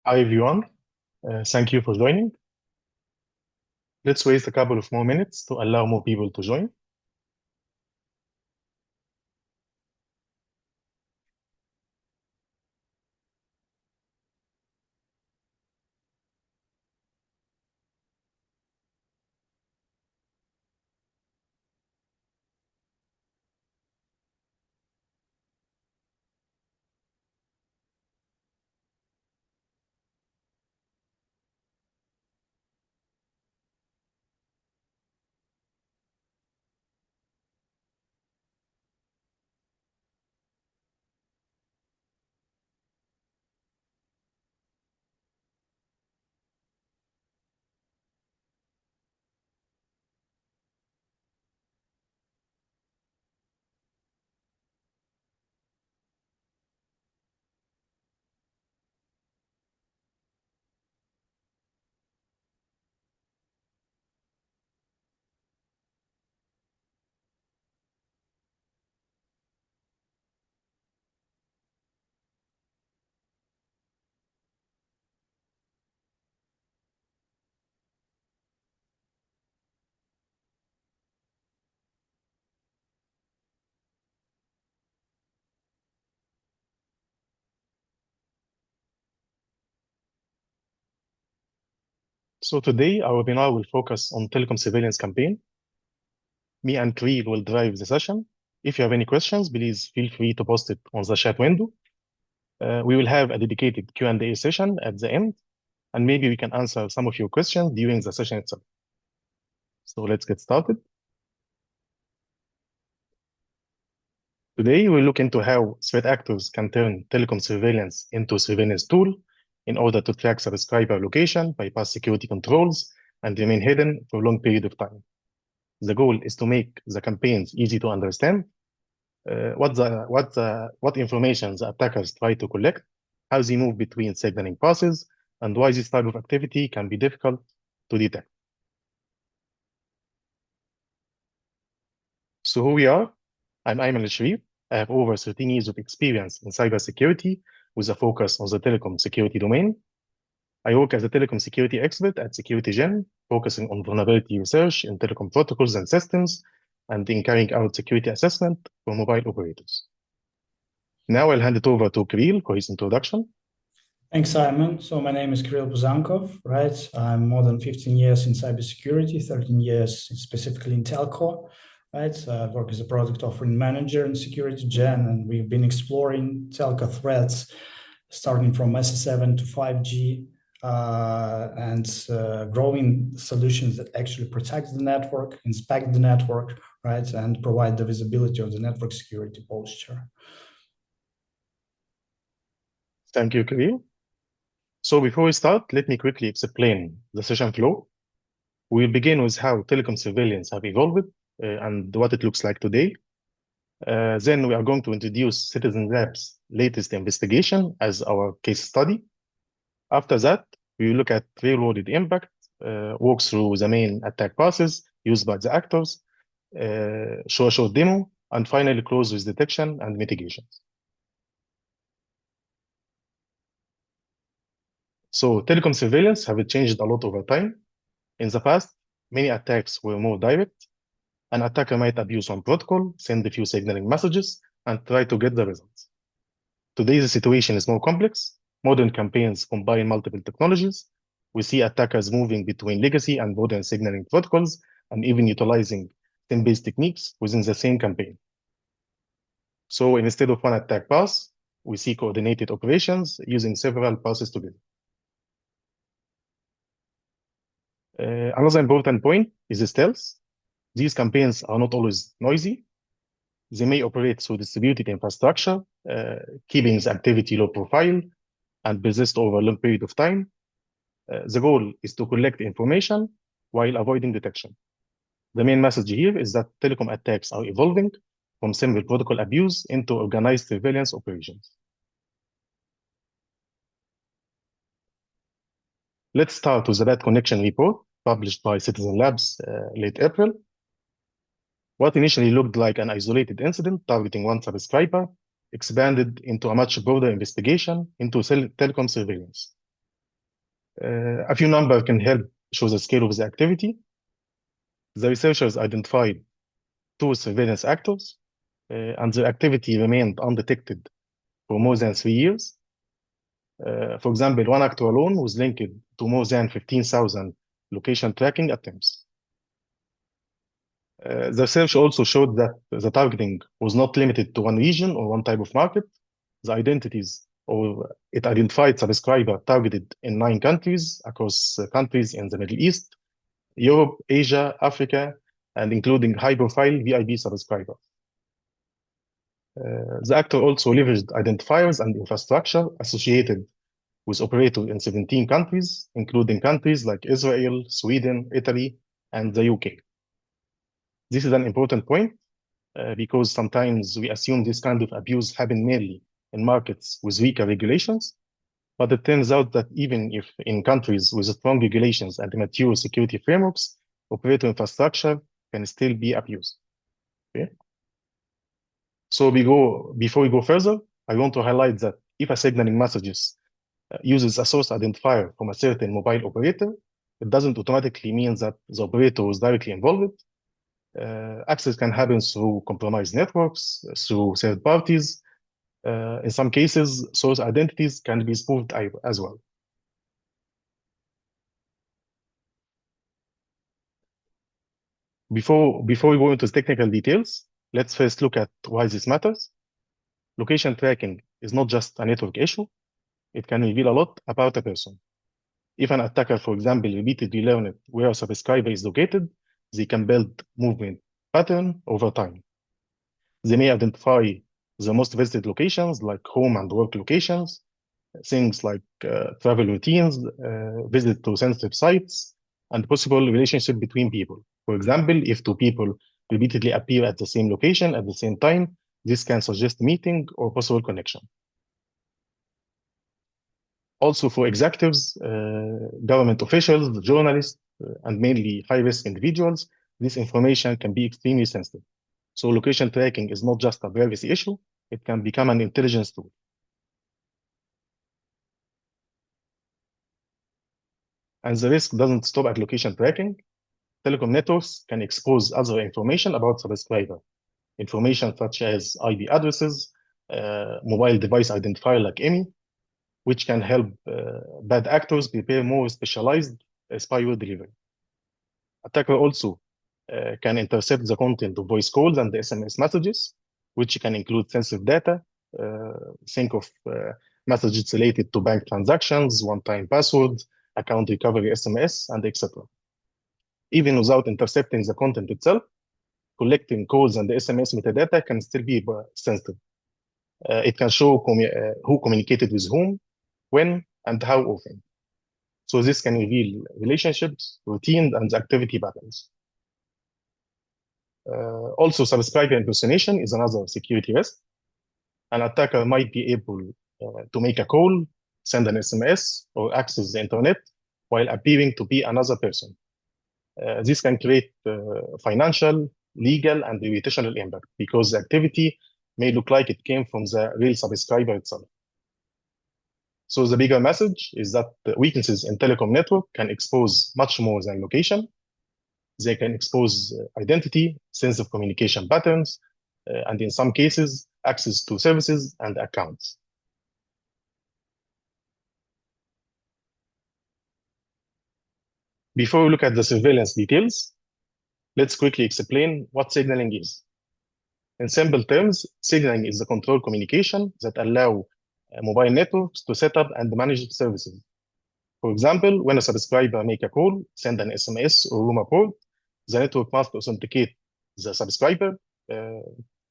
Hi everyone, thank you for joining. Let's wait a couple of more minutes to allow more people to join. So today our webinar will focus on telecom surveillance campaign. Me and Creel will drive the session. If you have any questions, please feel free to post it on the chat window. We will have a dedicated Q&A session at the end, and maybe we can answer some of your questions during the session itself. So let's get started. Today, we'll look into how threat actors can turn telecom surveillance into a surveillance tool in order to track subscriber location, bypass security controls, and remain hidden for a long period of time. The goal is to make the campaigns easy to understand, what information the attackers try to collect, how they move between signaling passes, and why this type of activity can be difficult to detect. So who we are? I'm Ayman Al-Sharif. I have over 13 years of experience in cybersecurity with a focus on the telecom security domain. I work as a telecom security expert at SecurityGen, focusing on vulnerability research in telecom protocols and systems, and in carrying out security assessment for mobile operators. Now I'll hand it over to Kirill for his introduction. Thanks, Simon. So my name is Kirill Puzankov, right? I'm more than 15 years in cybersecurity, 13 years specifically in telco, right? I work as a product offering manager in SecurityGen, and we've been exploring telco threats starting from SS7 to 5G, and growing solutions that actually protect the network, inspect the network, right, and provide the visibility of the network security posture. Thank you, Kirill. So before we start, let me quickly explain the session flow. We'll begin with how telecom surveillance have evolved and what it looks like today. Then we are going to introduce Citizen Lab's latest investigation as our case study. After that, we will look at real-world impact, walk through the main attack passes used by the actors, show a short demo, and finally close with detection and mitigations. So telecom surveillance have changed a lot over time. In the past, many attacks were more direct. An attacker might abuse one protocol, send a few signaling messages, and try to get the results. Today, the situation is more complex. Modern campaigns combine multiple technologies. We see attackers moving between legacy and modern signaling protocols, and even utilizing SIM-based techniques within the same campaign. So instead of one attack pass, we see coordinated operations using several passes together. Another important point is the stealth. These campaigns are not always noisy. They may operate through distributed infrastructure, keeping the activity low profile and persist over a long period of time. The goal is to collect information while avoiding detection. The main message here is that telecom attacks are evolving from simple protocol abuse into organized surveillance operations. Let's start with the bad connection report published by Citizen Labs late April. What initially looked like an isolated incident targeting one subscriber expanded into a much broader investigation into telecom surveillance. A few numbers can help show the scale of the activity. The researchers identified two surveillance actors, and their activity remained undetected for more than 3 years. For example, one actor alone was linked to more than 15,000 location tracking attempts. The research also showed that the targeting was not limited to one region or one type of market. The identities, or it identified subscribers targeted in 9 countries across countries in the Middle East, Europe, Asia, Africa, and including high-profile VIP subscribers. The actor also leveraged identifiers and infrastructure associated with operators in 17 countries, including countries like Israel, Sweden, Italy, and the UK. This is an important point because sometimes we assume this kind of abuse happen mainly in markets with weaker regulations, but it turns out that even if in countries with strong regulations and mature security frameworks, operator infrastructure can still be abused. Okay? So before we go further, I want to highlight that if a signaling messages uses a source identifier from a certain mobile operator, it doesn't automatically mean that the operator was directly involved. Access can happen through compromised networks, through third parties. In some cases, source identities can be spoofed as well. Before we go into the technical details, let's first look at why this matters. Location tracking is not just a network issue. It can reveal a lot about a person. If an attacker, for example, repeatedly learned where a subscriber is located, they can build movement pattern over time. They may identify the most visited locations like home and work locations, things like travel routines, visit to sensitive sites, and possible relationship between people. For example, if two people repeatedly appear at the same location at the same time, this can suggest meeting or possible connection. Also for executives, government officials, journalists, and mainly high-risk individuals, this information can be extremely sensitive. So location tracking is not just a privacy issue, it can become an intelligence tool. And the risk doesn't stop at location tracking. Telecom networks can expose other information about subscriber, information such as IP addresses, mobile device identifier like EMI, which can help bad actors prepare more specialized spyware delivery. Attacker also can intercept the content of voice calls and the SMS messages, which can include sensitive data. Think of messages related to bank transactions, one-time passwords, account recovery SMS, and etc. Even without intercepting the content itself, collecting calls and the SMS metadata can still be sensitive. It can show who communicated with whom, when, and how often. So this can reveal relationships, routines, and activity patterns. Also, subscriber impersonation is another security risk. An attacker might be able to make a call, send an SMS, or access the internet while appearing to be another person. This can create financial, legal, and reputational impact because the activity may look like it came from the real subscriber itself. So the bigger message is that the weaknesses in telecom network can expose much more than location. They can expose identity, sensitive communication patterns, and in some cases, access to services and accounts. Before we look at the surveillance details, let's quickly explain what signaling is. In simple terms, signaling is the control communication that allow mobile networks to set up and manage services. For example, when a subscriber make a call, send an SMS or room report, the network must authenticate the subscriber,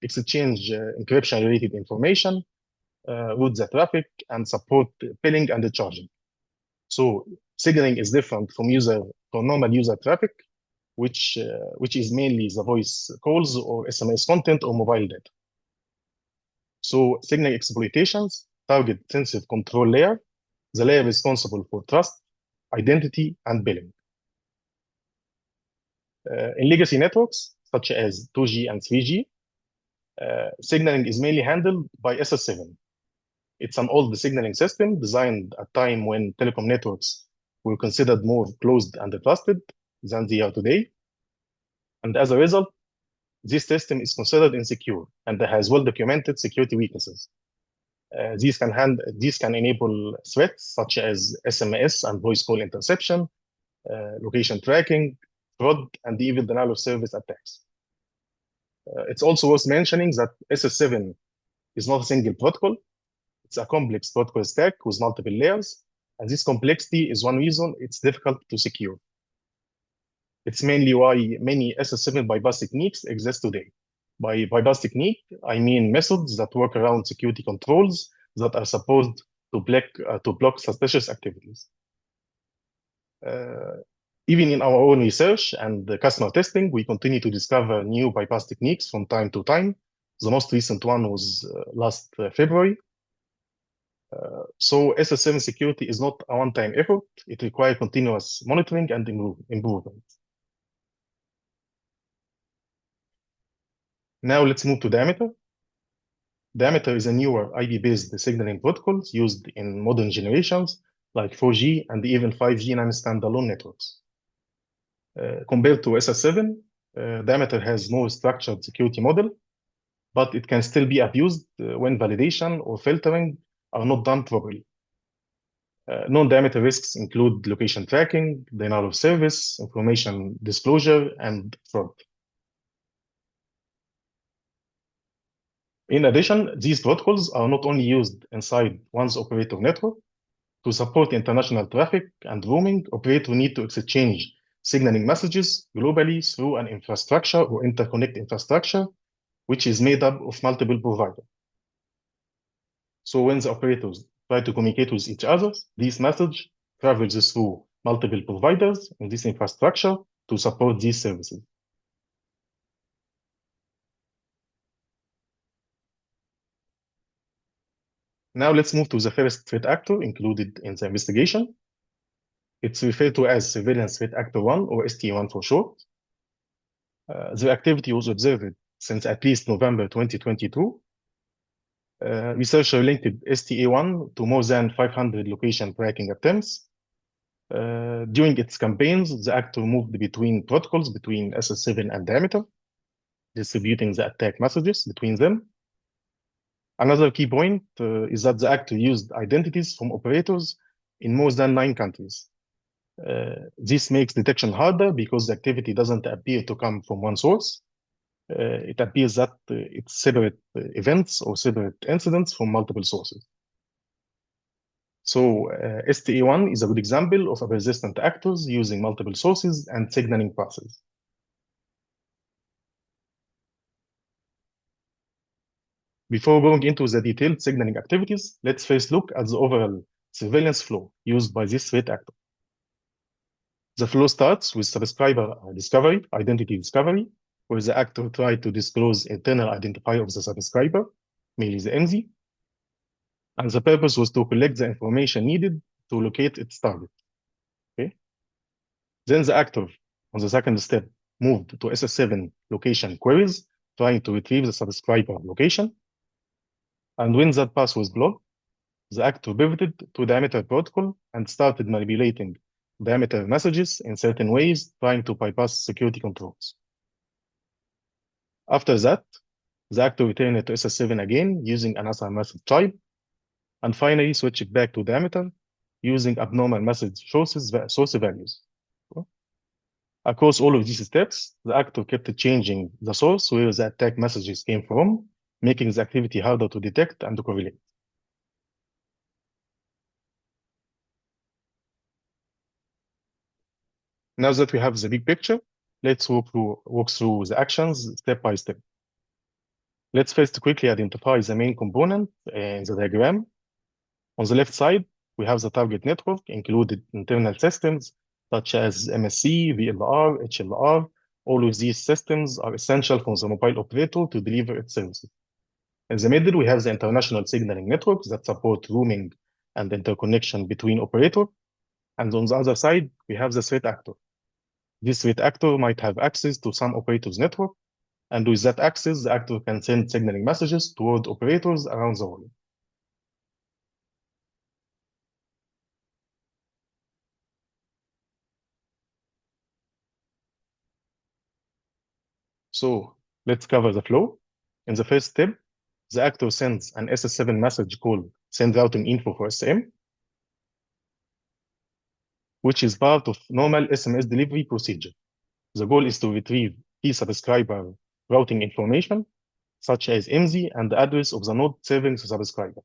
exchange encryption-related information, route the traffic, and support billing and charging. So signaling is different from normal user traffic, which is mainly the voice calls or SMS content or mobile data. So signaling exploitations target sensitive control layer, the layer responsible for trust, identity, and billing. In legacy networks, such as 2G and 3G, signaling is mainly handled by SS7. It's an old signaling system designed at a time when telecom networks were considered more closed and trusted than they are today. And as a result, this system is considered insecure and has well-documented security weaknesses. These can enable threats such as SMS and voice call interception, location tracking, fraud, and even denial of service attacks. It's also worth mentioning that SS7 is not a single protocol. It's a complex protocol stack with multiple layers, and this complexity is one reason it's difficult to secure. It's mainly why many SS7 bypass techniques exist today. By bypass technique, I mean methods that work around security controls that are supposed to block suspicious activities. Even in our own research and customer testing, we continue to discover new bypass techniques from time to time. The most recent one was last February. So SS7 security is not a one-time effort. It requires continuous monitoring and improvement. Now let's move to Diameter. Diameter is a newer IP-based signaling protocol used in modern generations like 4G and even 5G non-standalone networks. Compared to SS7, Diameter has more structured security model, but it can still be abused when validation or filtering are not done properly. Known Diameter risks include location tracking, denial of service, information disclosure, and fraud. In addition, these protocols are not only used inside one's operator network. To support international traffic and roaming, operators need to exchange signaling messages globally through an infrastructure or interconnect infrastructure, which is made up of multiple providers. So when the operators try to communicate with each other, this message travels through multiple providers in this infrastructure to support these services. Now let's move to the first threat actor included in the investigation. It's referred to as Surveillance Threat Actor 1, or STA1 for short. The activity was observed since at least November 2022. Researchers linked STA1 to more than 500 location tracking attempts. During its campaigns, the actor moved between protocols between SS7 and Diameter, distributing the attack messages between them. Another key point is that the actor used identities from operators in more than 9 countries. This makes detection harder because the activity doesn't appear to come from one source. It appears that it's separate events or separate incidents from multiple sources. So STA1 is a good example of a persistent actors using multiple sources and signaling paths. Before going into the detailed signaling activities, let's first look at the overall surveillance flow used by this threat actor. The flow starts with subscriber discovery, identity discovery, where the actor tried to disclose internal identifier of the subscriber, mainly the NZ, and the purpose was to collect the information needed to locate its target. Okay. Then the actor, on the second step, moved to SS7 location queries, trying to retrieve the subscriber location. And when that path was blocked, the actor pivoted to Diameter protocol and started manipulating Diameter messages in certain ways, trying to bypass security controls. After that, the actor returned to SS7 again using another message type, and finally switched back to Diameter using abnormal message source values. Across all of these steps, the actor kept changing the source where the attack messages came from, making the activity harder to detect and correlate. Now that we have the big picture, let's walk through the actions step by step. Let's first quickly identify the main component in the diagram. On the left side, we have the target network, included internal systems such as MSC, VLR, HLR. All of these systems are essential for the mobile operator to deliver its services. In the middle, we have the international signaling networks that support roaming and interconnection between operators. And on the other side, we have the threat actor. This threat actor might have access to some operators' network, and with that access, the actor can send signaling messages toward operators around the world. So let's cover the flow. In the first step, the actor sends an SS7 message called send routing info for SM, which is part of normal SMS delivery procedure. The goal is to retrieve key subscriber routing information, such as MZ and the address of the node serving the subscriber.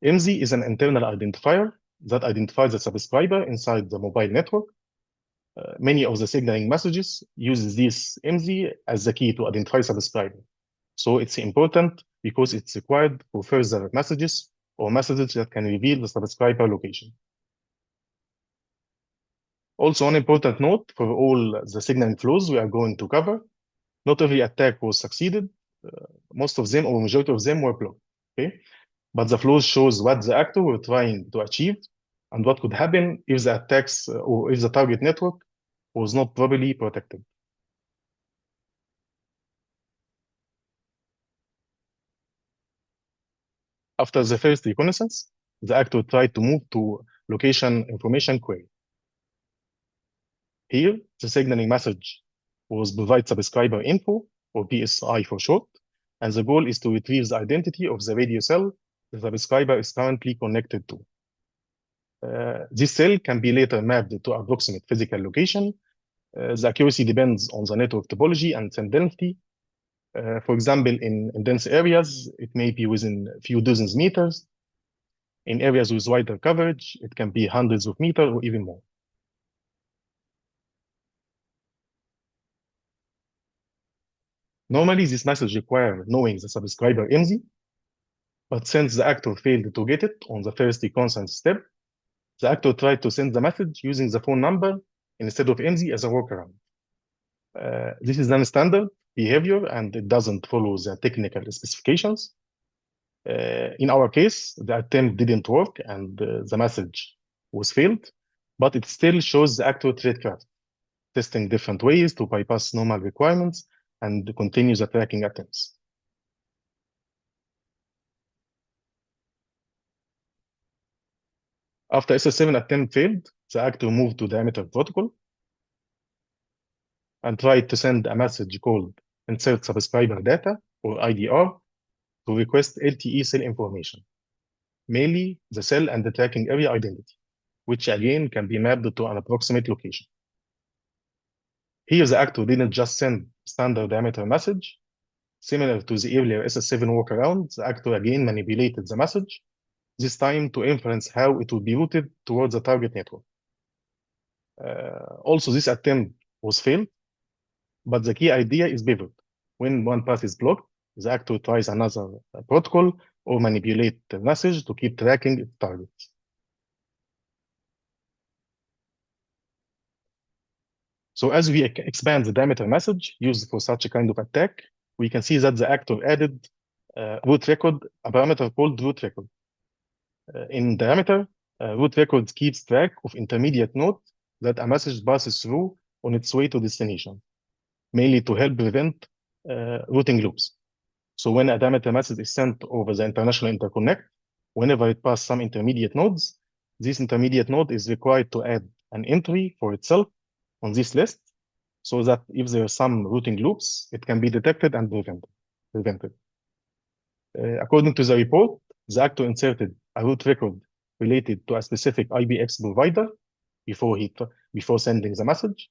MZ is an internal identifier that identifies the subscriber inside the mobile network. Many of the signaling messages use this MZ as the key to identify subscriber. So it's important because it's required for further messages or messages that can reveal the subscriber location. Also, an important note for all the signaling flows we are going to cover, not every attack was succeeded. Most of them or majority of them were blocked. Okay, but the flows shows what the actor were trying to achieve and what could happen if the attacks or if the target network was not properly protected. After the first reconnaissance, the actor tried to move to location information query. Here, the signaling message was provide subscriber info, or PSI for short, and the goal is to retrieve the identity of the radio cell the subscriber is currently connected to. This cell can be later mapped to approximate physical location. The accuracy depends on the network topology and cell density. For example, in dense areas, it may be within a few dozens meters. In areas with wider coverage, it can be hundreds of meters or even more. Normally, this message requires knowing the subscriber MZ, but since the actor failed to get it on the first reconnaissance step, the actor tried to send the message using the phone number instead of MZ as a workaround. This is non-standard behavior and it doesn't follow the technical specifications. In our case, the attempt didn't work and the message was failed, but it still shows the actor tradecraft, testing different ways to bypass normal requirements and continue the tracking attempts. After SS7 attempt failed, the actor moved to diameter protocol and tried to send a message called insert subscriber data or IDR to request LTE cell information, mainly the cell and the tracking area identity, which again can be mapped to an approximate location. Here, the actor didn't just send standard diameter message. Similar to the earlier SS7 workaround, the actor again manipulated the message, this time to inference how it would be routed towards the target network. Also, this attempt was failed, but the key idea is pivot. When one path is blocked, the actor tries another protocol or manipulate the message to keep tracking its target. So as we expand the diameter message used for such a kind of attack, we can see that the actor added root record, a parameter called root record. In diameter, root record keeps track of intermediate nodes that a message passes through on its way to destination, mainly to help prevent routing loops. So when a diameter message is sent over the international interconnect, whenever it passes some intermediate nodes, this intermediate node is required to add an entry for itself on this list so that if there are some routing loops, it can be detected and prevented. According to the report, the actor inserted a root record related to a specific IPX provider before sending the message,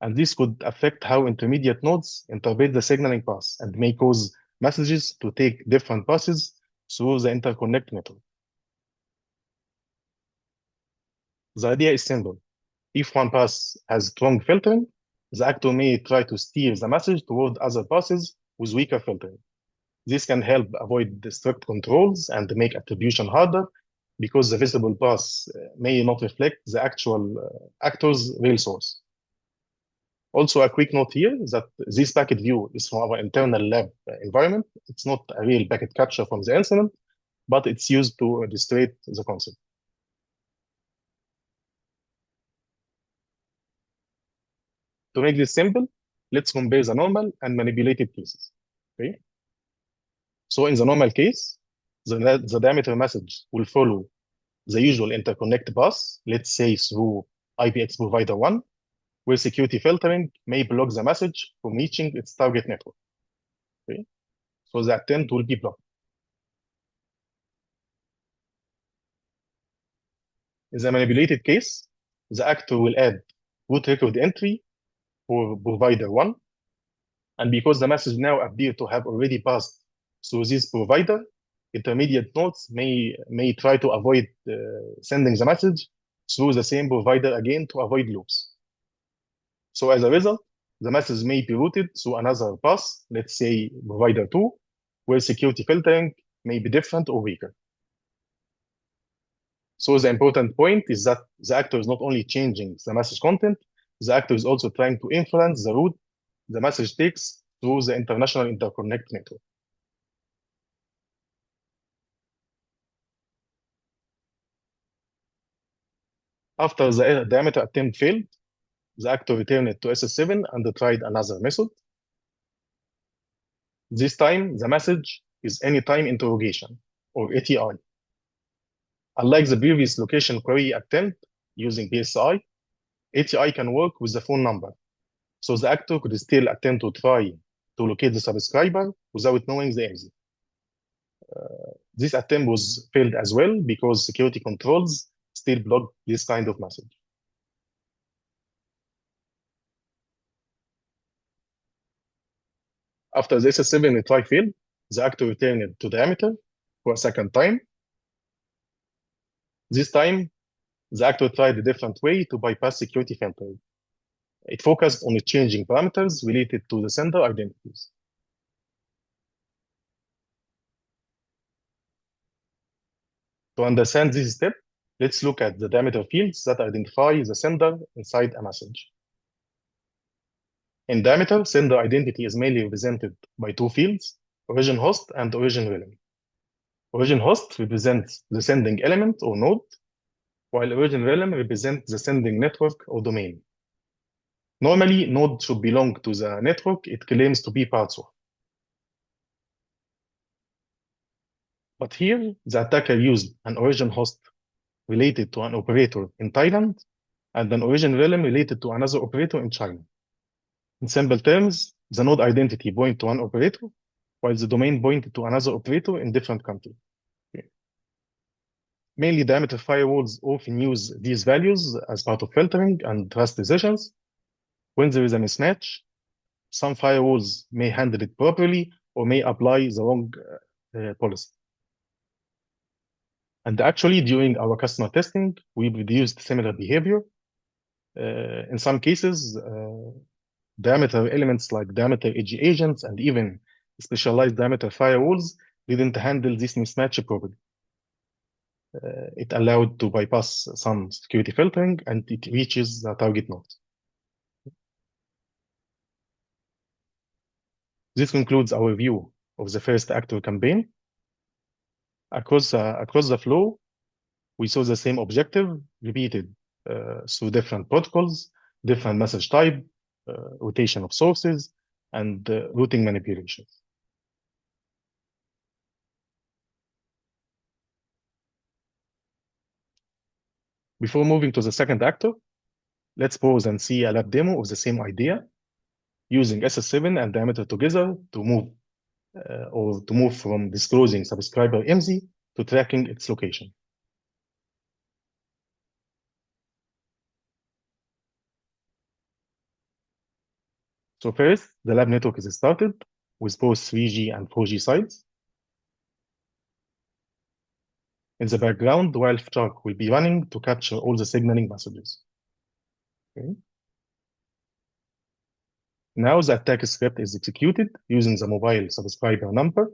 and this could affect how intermediate nodes interpret the signaling path and may cause messages to take different passes through the interconnect network. The idea is simple. If one pass has strong filtering, the actor may try to steer the message toward other passes with weaker filtering. This can help avoid the strict controls and make attribution harder because the visible pass may not reflect the actual actor's real source. Also, a quick note here that this packet view is from our internal lab environment. It's not a real packet capture from the incident, but it's used to illustrate the concept. To make this simple, let's compare the normal and manipulated cases. Okay. So in the normal case, the diameter message will follow the usual interconnect path, let's say through IPX provider 1. where security filtering may block the message from reaching its target network. Okay? So the attempt will be blocked. In the manipulated case, the actor will add root record entry for provider 1, and because the message now appears to have already passed through this provider, intermediate nodes may try to avoid sending the message through the same provider again to avoid loops. So as a result, the message may be routed through another path, let's say provider 2, where security filtering may be different or weaker. So the important point is that the actor is not only changing the message content, the actor is also trying to influence the route the message takes through the international interconnect network. After the diameter attempt failed, the actor returned to SS7 and tried another method. This time, the message is anytime interrogation, or ATI. Unlike the previous location query attempt using PSI, ATI can work with the phone number. So the actor could still attempt to try to locate the subscriber without knowing the MZ. This attempt was failed as well because security controls still block this kind of message. After the SS7 retry failed, the actor returned to diameter for a second time. This time, the actor tried a different way to bypass security filtering. It focused on changing parameters related to the sender identities. To understand this step, let's look at the diameter fields that identify the sender inside a message. In diameter, sender identity is mainly represented by two fields, origin host and origin realm. Origin host represents the sending element or node, while origin realm represents the sending network or domain. Normally, node should belong to the network it claims to be part of. But here, the attacker used an origin host related to an operator in Thailand and an origin realm related to another operator in China. In simple terms, the node identity points to one operator, while the domain pointed to another operator in different country. Okay. Mainly diameter firewalls often use these values as part of filtering and trust decisions. When there is a mismatch, some firewalls may handle it properly or may apply the wrong policy. And actually, during our customer testing, we reduced similar behavior. In some cases, diameter elements like diameter edge agents and even specialized diameter firewalls didn't handle this mismatch properly. It allowed to bypass some security filtering and it reaches the target node. This concludes our view of the first actor campaign. Across the flow, we saw the same objective repeated through different protocols, different message type, rotation of sources, and routing manipulations. Before moving to the second actor, let's pause and see a lab demo of the same idea using SS7 and diameter together to move from disclosing subscriber MZ to tracking its location. So first, the lab network is started with both 3G and 4G sites. In the background, Wireshark will be running to capture all the signaling messages. Okay. Now the attack script is executed using the mobile subscriber number.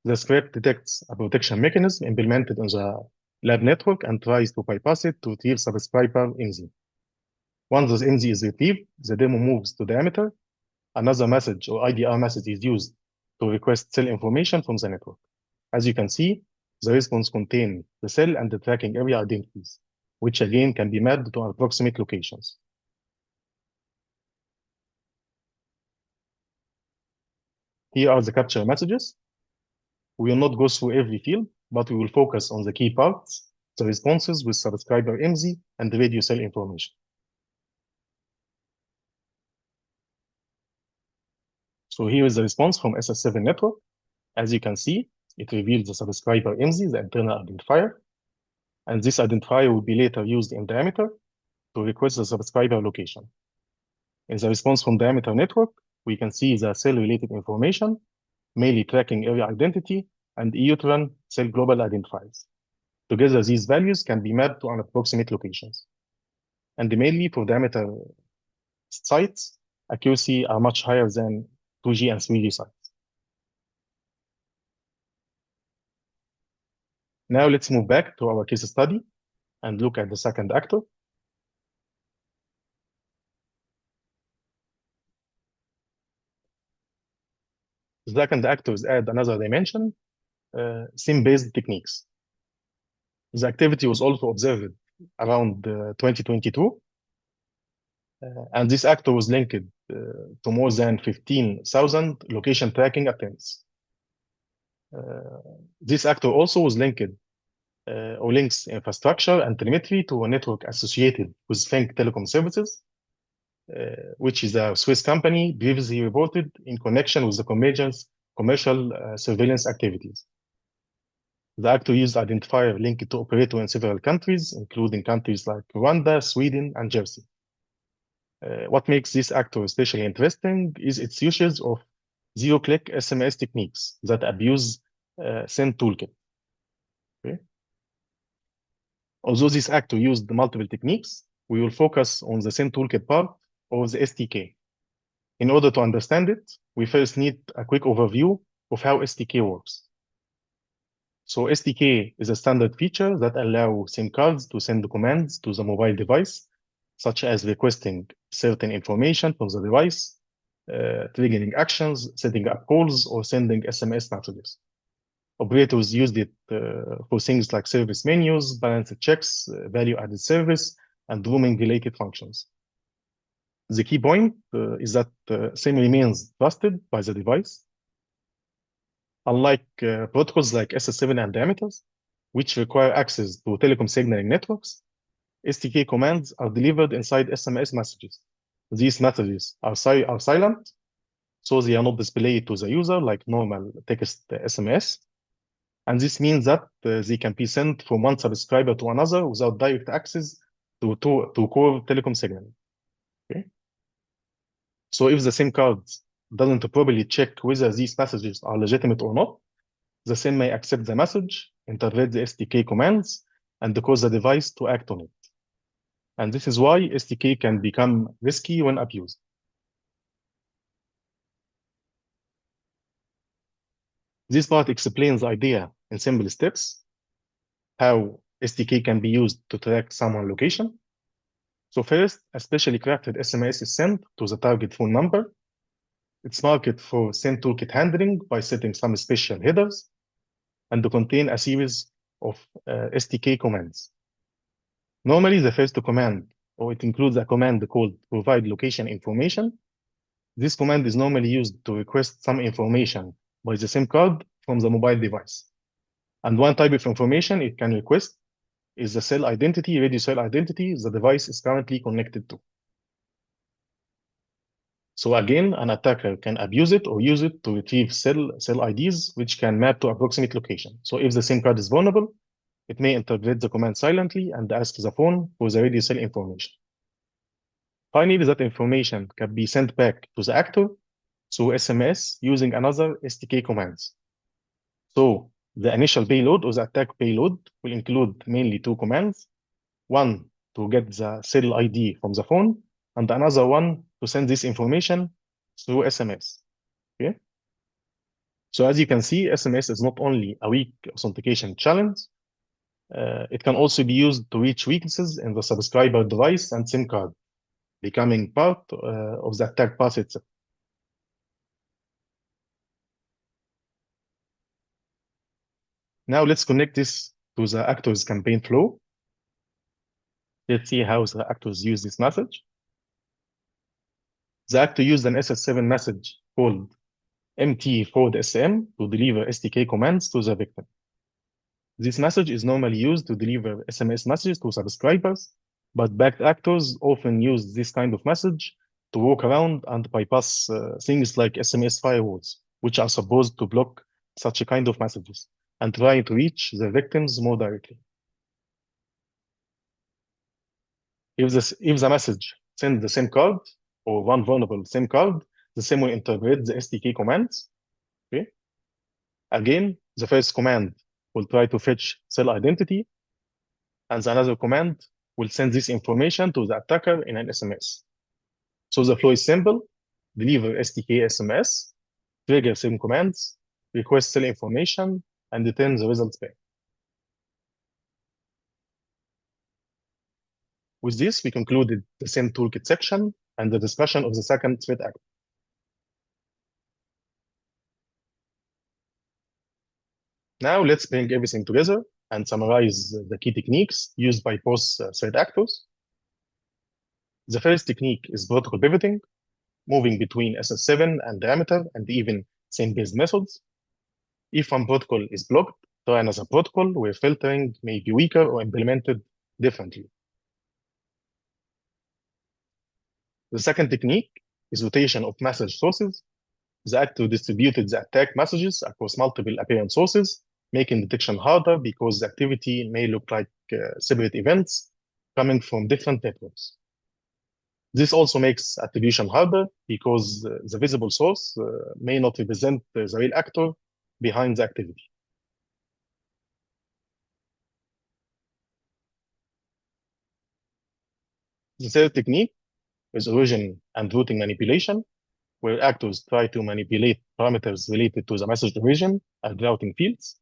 The script detects a protection mechanism implemented on the lab network and tries to bypass it to retrieve subscriber MZ. Once the MZ is retrieved, the demo moves to diameter. Another message or IDR message is used to request cell information from the network. As you can see, the response contains the cell and the tracking area identities, which again can be mapped to approximate locations. Here are the capture messages. We will not go through every field, but we will focus on the key parts. the responses with subscriber IMSI and the radio cell information. So here is the response from SS7 network. As you can see, it reveals the subscriber IMSI, the internal identifier, and this identifier will be later used in diameter to request the subscriber location. In the response from diameter network, we can see the cell-related information, mainly tracking area identity and EUTRAN cell global identifiers. Together, these values can be mapped to an approximate locations. And mainly for diameter sites, accuracy are much higher than 2G and 3G sites. Now let's move back to our case study and look at the second actor. The second actors add another dimension, SIM-based techniques. The activity was also observed around 2022, and this actor was linked to more than 15,000 location tracking attempts. This actor also was linked or links infrastructure and telemetry to a network associated with Think Telecom Services, which is a Swiss company previously reported in connection with the commercial surveillance activities. The actor used identifier linked to operator in several countries, including countries like Rwanda, Sweden, and Jersey. What makes this actor especially interesting is its usage of zero-click SMS techniques that abuse SEND toolkit. Okay. Although this actor used multiple techniques, we will focus on the SEND toolkit part of the STK. In order to understand it, we first need a quick overview of how STK works. So STK is a standard feature that allows SIM cards to send commands to the mobile device, such as requesting certain information from the device, triggering actions, setting up calls, or sending SMS messages. Operators used it for things like service menus, balance checks, value-added service, and roaming-related functions. The key point is that SIM remains trusted by the device. Unlike protocols like SS7 and diameters, which require access to telecom signaling networks, STK commands are delivered inside SMS messages. These messages are silent, so they are not displayed to the user like normal text SMS. And this means that they can be sent from one subscriber to another without direct access to core telecom signaling. Okay? So if the SIM card doesn't properly check whether these messages are legitimate or not, the SIM may accept the message, interpret the STK commands, and cause the device to act on it. And this is why STK can become risky when abused. This part explains the idea in simple steps, how STK can be used to track someone's location. So first, a specially crafted SMS is sent to the target phone number. It's marked for SEND toolkit handling by setting some special headers and to contain a series of STK commands. Normally, the first command, or it includes a command called provide location information. This command is normally used to request some information by the SIM card from the mobile device. And one type of information it can request is the cell identity, radio cell identity the device is currently connected to. So again, an attacker can abuse it or use it to retrieve cell IDs, which can map to approximate location. So if the SIM card is vulnerable, it may interpret the command silently and ask the phone for the radio cell information. Finally, that information can be sent back to the actor through SMS using another STK commands. So the initial payload or the attack payload will include mainly two commands, one to get the cell ID from the phone, and another one to send this information through SMS. Okay? So as you can see, SMS is not only a weak authentication challenge, it can also be used to reach weaknesses in the subscriber device and SIM card, becoming part of the attack path itself. Now let's connect this to the actor's campaign flow. Let's see how the actors use this message. The actor used an SS7 message called MT forward SM to deliver STK commands to the victim. This message is normally used to deliver SMS messages to subscribers, but bad actors often use this kind of message to walk around and bypass things like SMS firewalls, which are supposed to block such a kind of messages and try to reach the victims more directly. If the message sends the SIM card or one vulnerable SIM card, the SIM will interpret the SDK commands. Okay. Again, the first command will try to fetch cell identity, and another command will send this information to the attacker in an SMS. So the flow is simple: deliver SDK SMS, trigger SIM commands, request cell information, and return the results back. With this, we concluded the SIM toolkit section and the discussion of the second threat actor. Now let's bring everything together and summarize the key techniques used by both threat actors. The first technique is protocol pivoting, moving between SS7 and diameter and even SIM-based methods. If one protocol is blocked, try another protocol where filtering may be weaker or implemented differently. The second technique is rotation of message sources. The actor distributed the attack messages across multiple apparent sources, making detection harder because the activity may look like separate events coming from different networks. This also makes attribution harder because the visible source may not represent the real actor behind the activity. The third technique is origin and routing manipulation, where actors try to manipulate parameters related to the message origin and routing fields.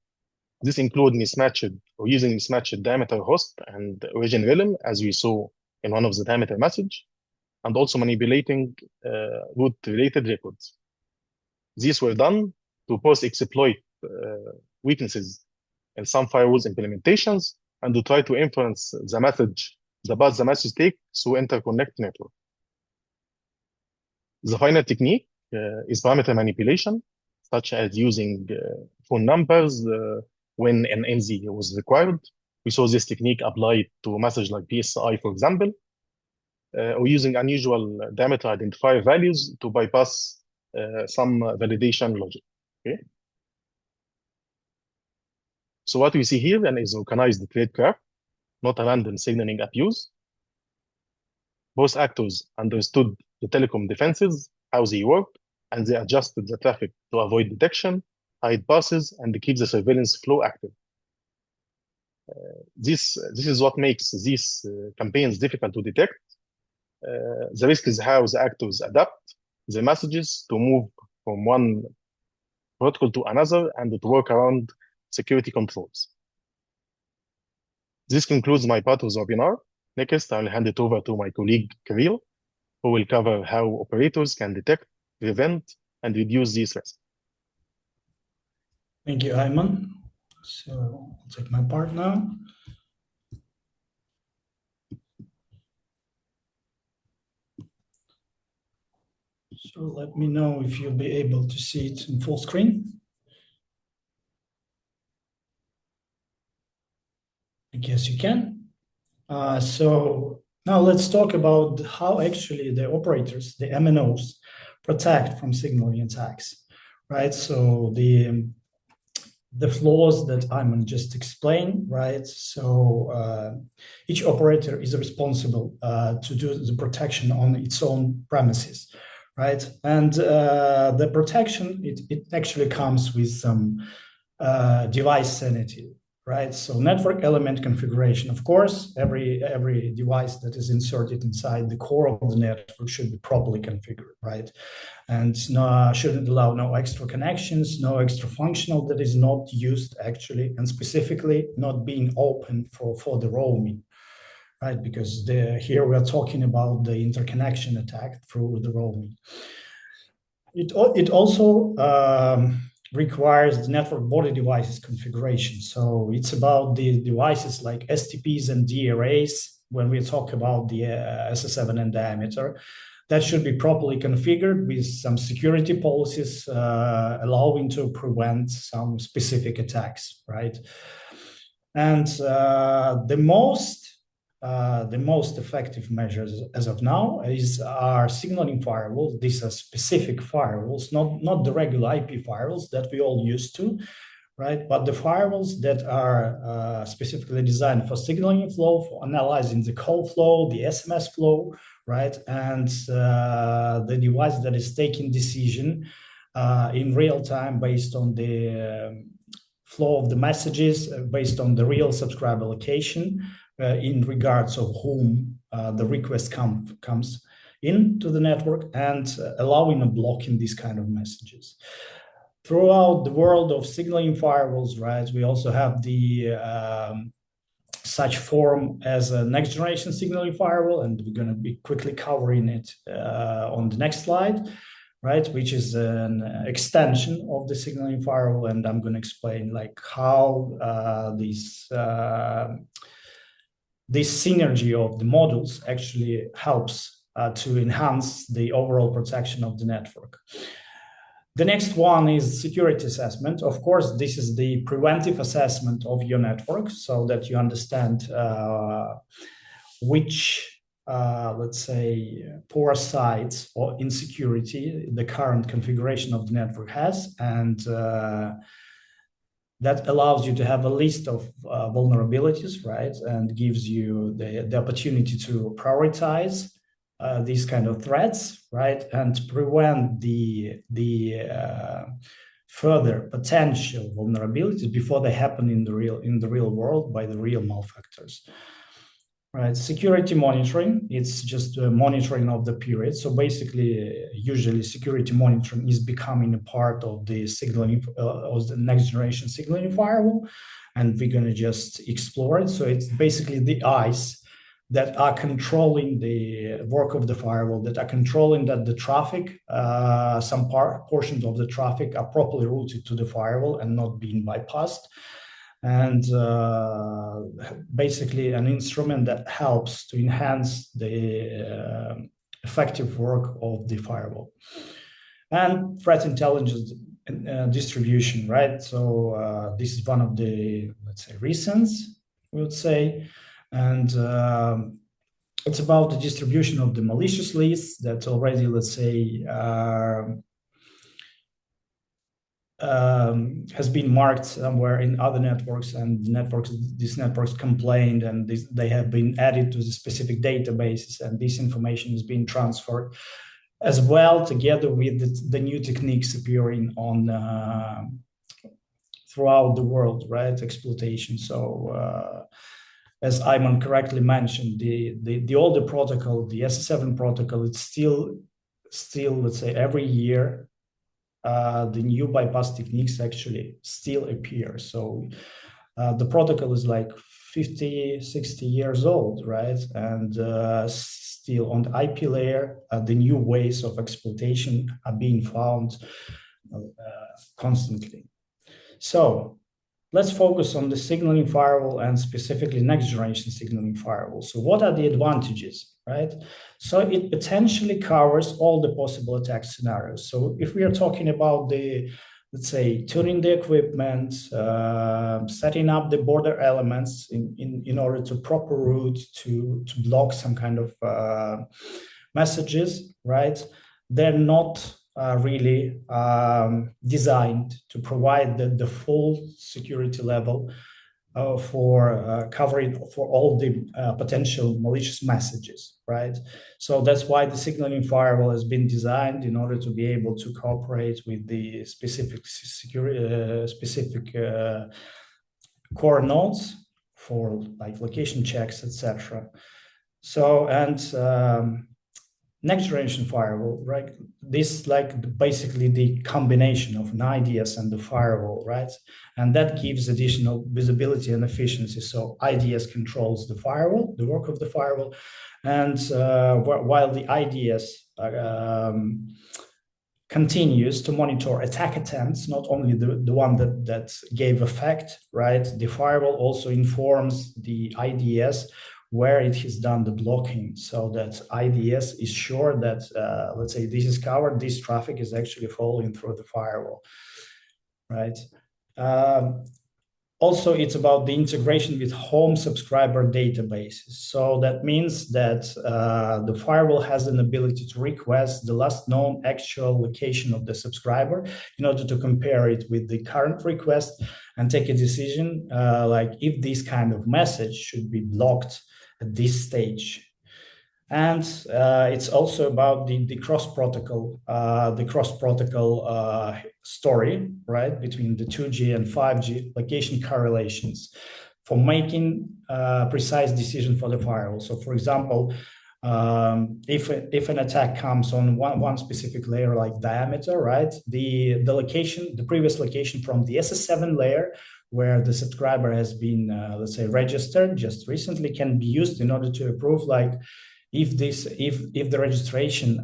This includes mismatched or using mismatched diameter host and origin realm, as we saw in one of the diameter message, and also manipulating root-related records. These were done to both exploit weaknesses in some firewalls implementations and to try to influence the path the message take through interconnect network. The final technique is parameter manipulation, such as using phone numbers when an NZ was required. We saw this technique applied to a message like PSI, for example, or using unusual diameter identifier values to bypass some validation logic. Okay. So what we see here then is organized thread graph, not a random signaling abuse. Both actors understood the telecom defenses, how they work, and they adjusted the traffic to avoid detection, hide passes, and keep the surveillance flow active. This is what makes these campaigns difficult to detect. The risk is how the actors adapt the messages to move from one protocol to another and to work around security controls. This concludes my part of the webinar. Next, I'll hand it over to my colleague, Kirill, who will cover how operators can detect, prevent, and reduce these risks. Thank you, Ayman. So I'll take my part now. So let me know if you'll be able to see it in full screen. I guess you can. So now let's talk about how actually the operators, the MNOs, protect from signaling attacks, right? So the flaws that Ayman just explained, right? So each operator is responsible to do the protection on its own premises, right? And the protection, it actually comes with some device sanity, right? So network element configuration, of course, every device that is inserted inside the core of the network should be properly configured, right? And shouldn't allow no extra connections, no extra functional that is not used actually, and specifically not being open for the roaming, right? Because here we are talking about the interconnection attack through the roaming. It also requires the network body devices configuration. So it's about the devices like STPs and DRAs when we talk about the SS7 and diameter. That should be properly configured with some security policies allowing to prevent some specific attacks, right? And the most effective measures as of now are signaling firewalls. These are specific firewalls, not the regular IP firewalls that we all used to, right? But the firewalls that are specifically designed for signaling flow, for analyzing the call flow, the SMS flow, right? And the device that is taking decision in real time based on the flow of the messages, based on the real subscriber location in regards of whom the request comes into the network, and allowing a blocking these kind of messages. Throughout the world of signaling firewalls, right, we also have the such form as a next generation signaling firewall, and we're going to be quickly covering it on the next slide, right, which is an extension of the signaling firewall. And I'm going to explain like how this synergy of the modules actually helps to enhance the overall protection of the network. The next one is security assessment. Of course, this is the preventive assessment of your network so that you understand which, let's say, poor sites or insecurity the current configuration of the network has. And that allows you to have a list of vulnerabilities, right? And gives you the opportunity to prioritize these kind of threats, right, and prevent the further potential vulnerabilities before they happen in the real world by the real malefactors. Right, security monitoring, it's just monitoring of the period. So basically, usually security monitoring is becoming a part of the signaling, of the next generation signaling firewall, and we're going to just explore it. So it's basically the eyes that are controlling the work of the firewall, that are controlling that the traffic, some portions of the traffic are properly routed to the firewall and not being bypassed. And basically an instrument that helps to enhance the effective work of the firewall. And threat intelligence distribution, right? So this is one of the, let's say, reasons, we would say. And it's about the distribution of the malicious lists that already, let's say, has been marked somewhere in other networks, and these networks complained, and they have been added to the specific databases, and this information is being transferred as well, together with the new techniques appearing on throughout the world, right? Exploitation. So as Ayman correctly mentioned, the older protocol, the SS7 protocol, it's still, let's say, every year the new bypass techniques actually still appear. So the protocol is like 50, 60 years old, right? And still on the IP layer, the new ways of exploitation are being found constantly. So let's focus on the signaling firewall, and specifically next generation signaling firewall. So what are the advantages, right? So it potentially covers all the possible attack scenarios. So if we are talking about the, let's say, tuning the equipment, setting up the border elements in order to proper route to block some kind of messages, right? They're not really designed to provide the full security level for covering for all the potential malicious messages, right? So that's why the signaling firewall has been designed in order to be able to cooperate with the specific core nodes for like location checks, etc. So, and next generation firewall, right? This like basically the combination of an IDS and the firewall, right? And that gives additional visibility and efficiency. So IDS controls the firewall, the work of the firewall, and while the IDS continues to monitor attack attempts, not only the one that gave effect, right? The firewall also informs the IDS where it has done the blocking, so that IDS is sure that, let's say, this is covered, this traffic is actually following through the firewall, right? also, it's about the integration with home subscriber databases. So that means that the firewall has an ability to request the last known actual location of the subscriber in order to compare it with the current request and take a decision like if this kind of message should be blocked at this stage. And it's also about the cross protocol, story, right, between the 2G and 5G location correlations for making precise decision for the firewall. So, for example, if an attack comes on one specific layer like diameter, right, the location, the previous location from the SS7 layer where the subscriber has been, let's say, registered just recently can be used in order to approve like if the registration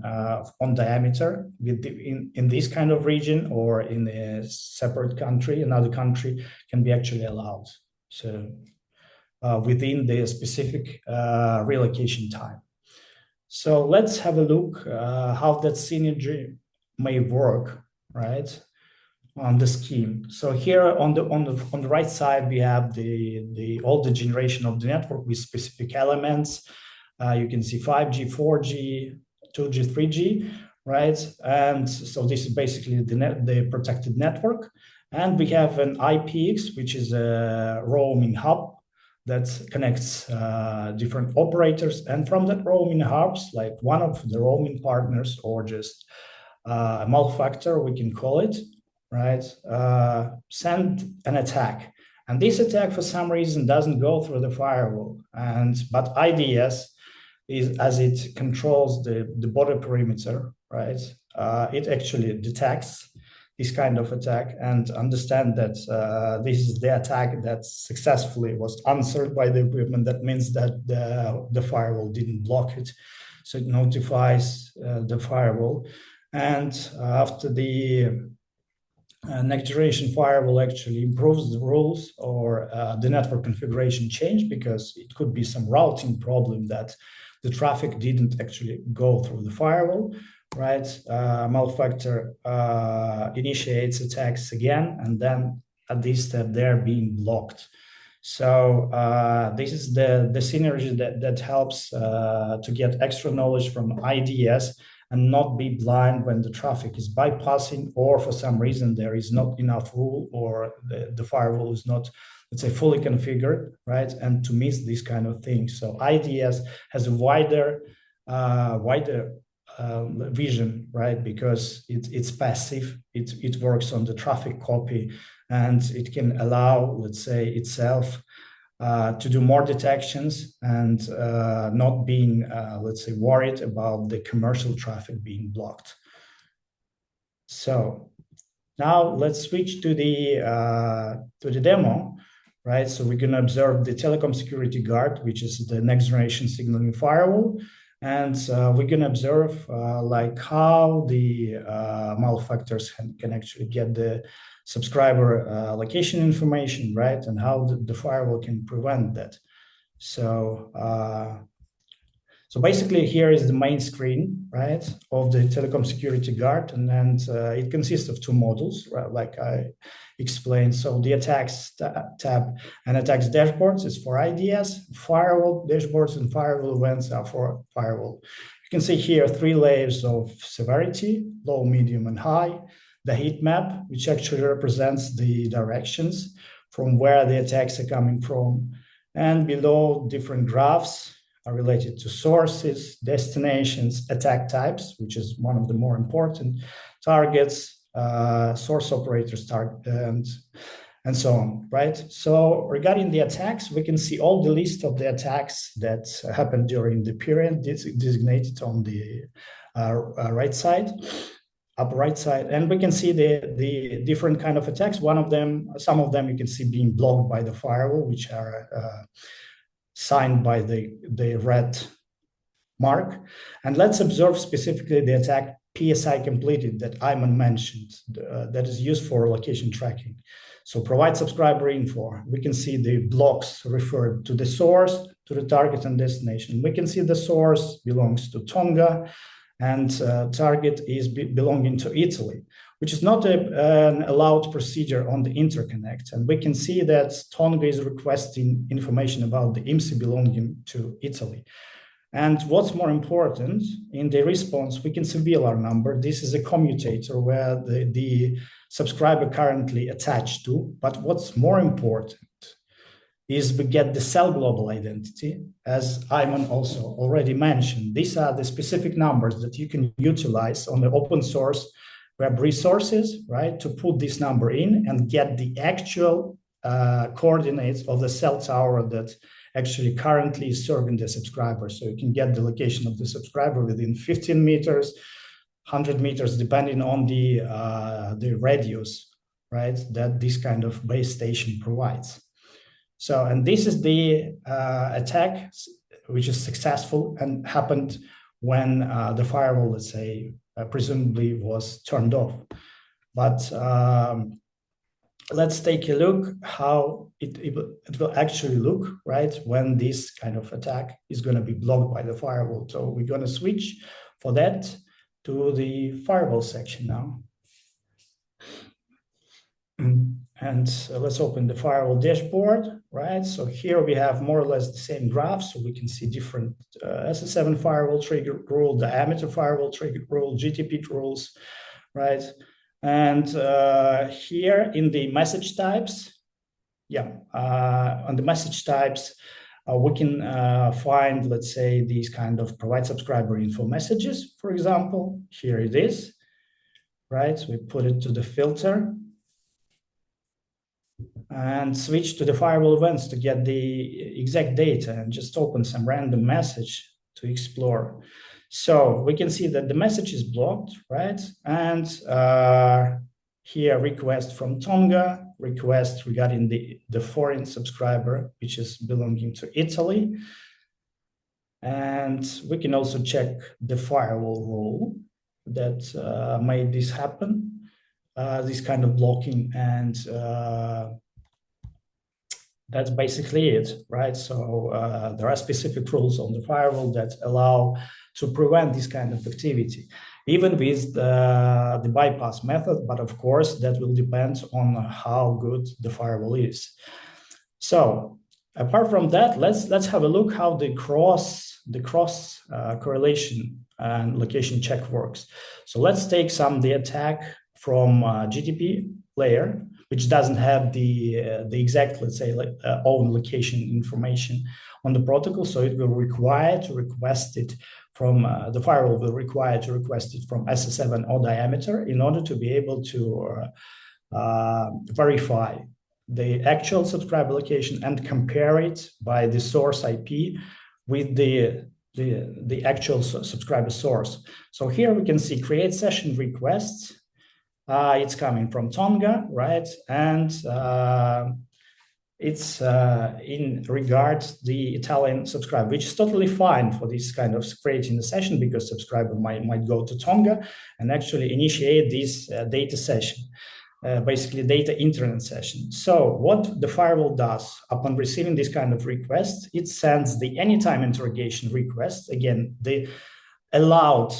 on diameter in this kind of region or in a separate country, another country, can be actually allowed. So within the specific relocation time. So let's have a look how that synergy may work, right, on the scheme. So here on the right side we have the older generation of the network with specific elements. You can see 5G, 4G, 2G, 3G, right? And so this is basically the protected network. And we have an IPX, which is a roaming hub that connects different operators. And from that roaming hubs, like one of the roaming partners or just a malefactor, we can call it, right? Send an attack. And this attack, for some reason, doesn't go through the firewall. But IDS, as it controls the border perimeter, right? It actually detects this kind of attack and understand that this is the attack that successfully was answered by the equipment. That means that the firewall didn't block it. So it notifies the firewall. And after the next generation firewall actually improves the rules or the network configuration change, because it could be some routing problem that the traffic didn't actually go through the firewall, right? Malefactor initiates attacks again, and then at this step they're being blocked. So this is the synergy that helps to get extra knowledge from IDS and not be blind when the traffic is bypassing, or for some reason there is not enough rule, or the firewall is not, let's say, fully configured, right? And to miss these kind of things. So IDS has a wider vision, right? Because it's passive, it works on the traffic copy, and it can allow, let's say, itself to do more detections and not being, let's say, worried about the commercial traffic being blocked. So now let's switch to the demo, right? So we're going to observe the Telecom Security Guard, which is the next generation signaling firewall. And we're going to observe like how the malefactors can actually get the subscriber location information, right? And how the firewall can prevent that. So, so basically here is the main screen, right, of the Telecom Security Guard. And then it consists of two modules, right, like I explained. So the attacks tab and attacks dashboards is for IDS, firewall dashboards and firewall events are for firewall. You can see here 3 layers of severity, low, medium, and high. The heat map, which actually represents the directions from where the attacks are coming from. And below, different graphs are related to sources, destinations, attack types, which is one of the more important, targets, source operators, and so on, right? So regarding the attacks, we can see all the list of the attacks that happened during the period designated on the right side, upper right side, and we can see the different kind of attacks. Some of them you can see being blocked by the firewall, which are signed by the red mark. And let's observe specifically the attack PSI completed that Ayman mentioned, that is used for location tracking. So provide subscriber info. We can see the blocks referred to the source, to the target and destination. We can see the source belongs to Tonga, and target is belonging to Italy. which is not an allowed procedure on the interconnect. And we can see that Tonga is requesting information about the IMSI belonging to Italy. And what's more important, in the response, we can see VLR number. This is a commutator where the subscriber currently attached to. But what's more important is we get the cell global identity, as Ayman also already mentioned. These are the specific numbers that you can utilize on the open source web resources, right, to put this number in and get the actual coordinates of the cell tower that actually currently is serving the subscriber. So you can get the location of the subscriber within 15 meters, 100 meters, depending on the radius, right, that this kind of base station provides. So, and this is the attack, which is successful and happened when the firewall, let's say, presumably was turned off. But let's take a look how it will actually look, right, when this kind of attack is going to be blocked by the firewall. So we're going to switch for that to the firewall section now. And let's open the firewall dashboard, right? So here we have more or less the same graph. So we can see different SS7 firewall trigger rule, diameter firewall trigger rule, GTP rules, right? And here in the message types, on the message types, we can find, let's say, these kind of provide subscriber info messages, for example. Here it is, right? We put it to the filter and switch to the firewall events to get the exact data and just open some random message to explore. So we can see that the message is blocked, right? And here request from Tonga, request regarding the foreign subscriber, which is belonging to Italy. And we can also check the firewall rule that made this happen, this kind of blocking, and that's basically it, right? So there are specific rules on the firewall that allow to prevent this kind of activity, even with the bypass method. But of course, that will depend on how good the firewall is. So apart from that, let's have a look how the cross correlation and location check works. So let's take the attack from GTP layer, which doesn't have the exact, let's say, own location information on the protocol. So it will require to request it from the firewall will require to request it from SS7 or diameter in order to be able to verify the actual subscriber location and compare it by the source IP with the actual subscriber source. So here we can see create session requests. It's coming from Tonga, right? And it's in regards the Italian subscriber, which is totally fine for this kind of creating a session, because subscriber might go to Tonga and actually initiate this data session, basically data internet session. So what the firewall does upon receiving this kind of request, it sends the anytime interrogation request, again, the allowed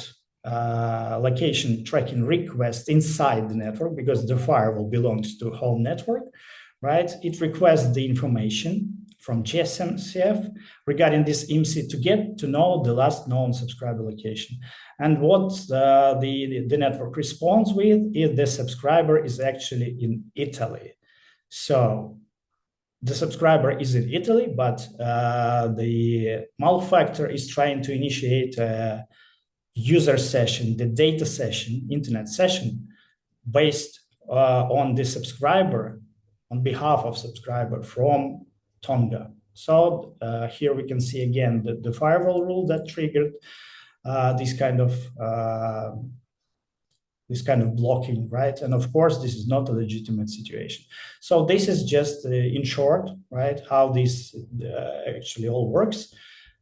location tracking request inside the network, because the firewall belongs to home network, right? It requests the information from GSMCF regarding this IMSI to get to know the last known subscriber location. And what the network responds with is the subscriber is actually in Italy. So the subscriber is in Italy, but the malefactor is trying to initiate a user session, the data session, internet session, based on the subscriber, on behalf of subscriber from Tonga. So here we can see again the firewall rule that triggered this kind of blocking, right? And of course, this is not a legitimate situation. So this is just in short, right, how this actually all works.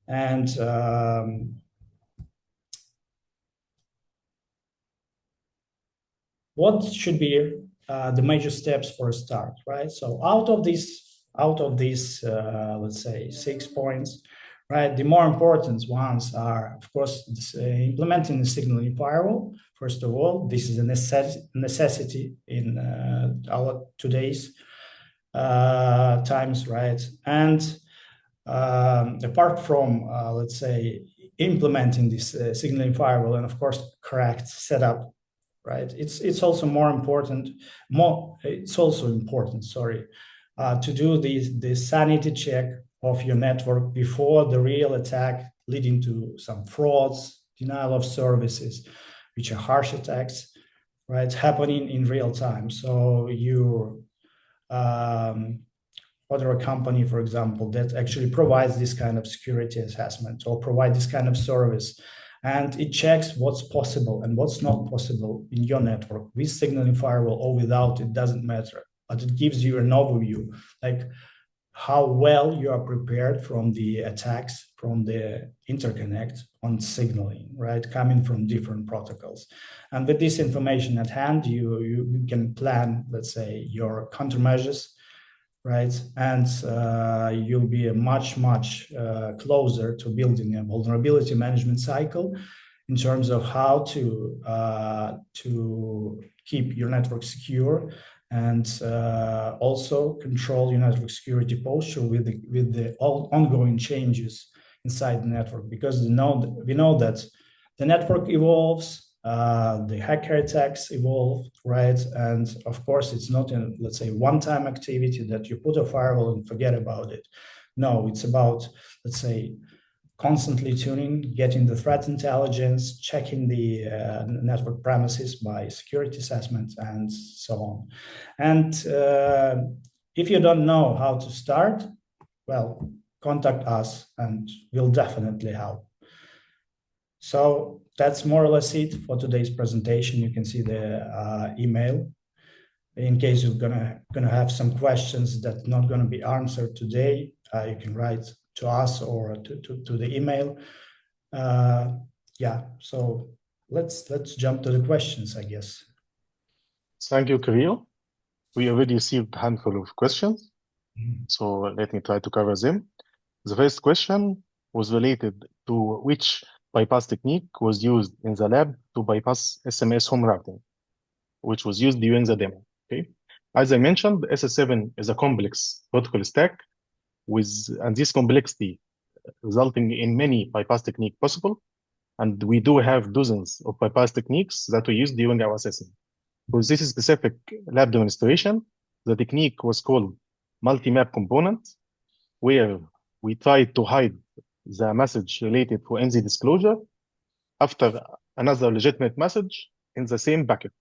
And what should be the major steps for a start, right? So out of these, let's say 6 points, right? The more important ones are, of course, implementing the signaling firewall. First of all, this is a necessity in our today's times, right? And apart from, let's say, implementing this signaling firewall and, of course, correct setup, right? It's also more important. It's also important. Sorry, to do the sanity check of your network before the real attack, leading to some frauds, denial of services, which are harsh attacks, right? Happening in real time. So you order a company, for example, that actually provides this kind of security assessment or provide this kind of service, and it checks what's possible and what's not possible in your network with signaling firewall or without. It doesn't matter, but it gives you an overview, like how well you are prepared from the attacks from the interconnect on signaling, right, coming from different protocols. And with this information at hand, you can plan, let's say, your countermeasures, right? And you'll be much closer to building a vulnerability management cycle in terms of how to keep your network secure and also control your network security posture with the ongoing changes inside the network, because we know that the network evolves, the hacker attacks evolve, right? And of course, it's not a, let's say, one-time activity that you put a firewall and forget about it. No, it's about, let's say, constantly tuning, getting the threat intelligence, checking the network premises by security assessment, and so on. And if you don't know how to start, well, contact us and we'll definitely help. So that's more or less it for today's presentation. You can see the email. In case you're gonna have some questions that not gonna be answered today, you can write to us or to the email. Yeah, so let's jump to the questions, I guess. Thank you, Kirill. We already received a handful of questions, so let me try to cover them. The first question was related to which bypass technique was used in the lab to bypass SMS home routing, which was used during the demo. Okay. As I mentioned, SS7 is a complex protocol stack and this complexity resulting in many bypass techniques possible. And we do have dozens of bypass techniques that we used during our assessment. For this specific lab demonstration, the technique was called multi-map component, where we tried to hide the message related to NZ disclosure after another legitimate message in the same packet.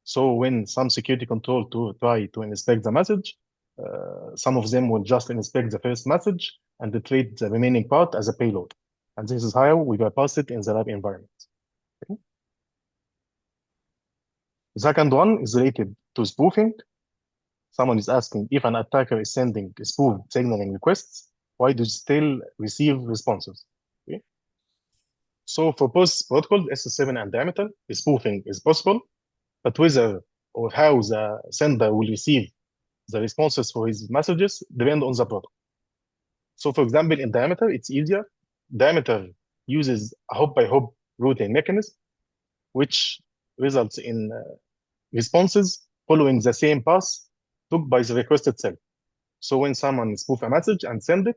So when some security control to try to inspect the message, some of them will just inspect the first message and treat the remaining part as a payload. And this is how we bypass it in the lab environment. Okay. The second one is related to spoofing. Someone is asking, if an attacker is sending spoofed signaling requests, why do you still receive responses? Okay. So for both protocols, SS7 and diameter, spoofing is possible, but whether or how the sender will receive the responses for his messages depend on the protocol. So for example, in diameter, it's easier. Diameter uses a hop-by-hop routing mechanism, which results in responses following the same path took by the request itself. So when someone spoof a message and send it,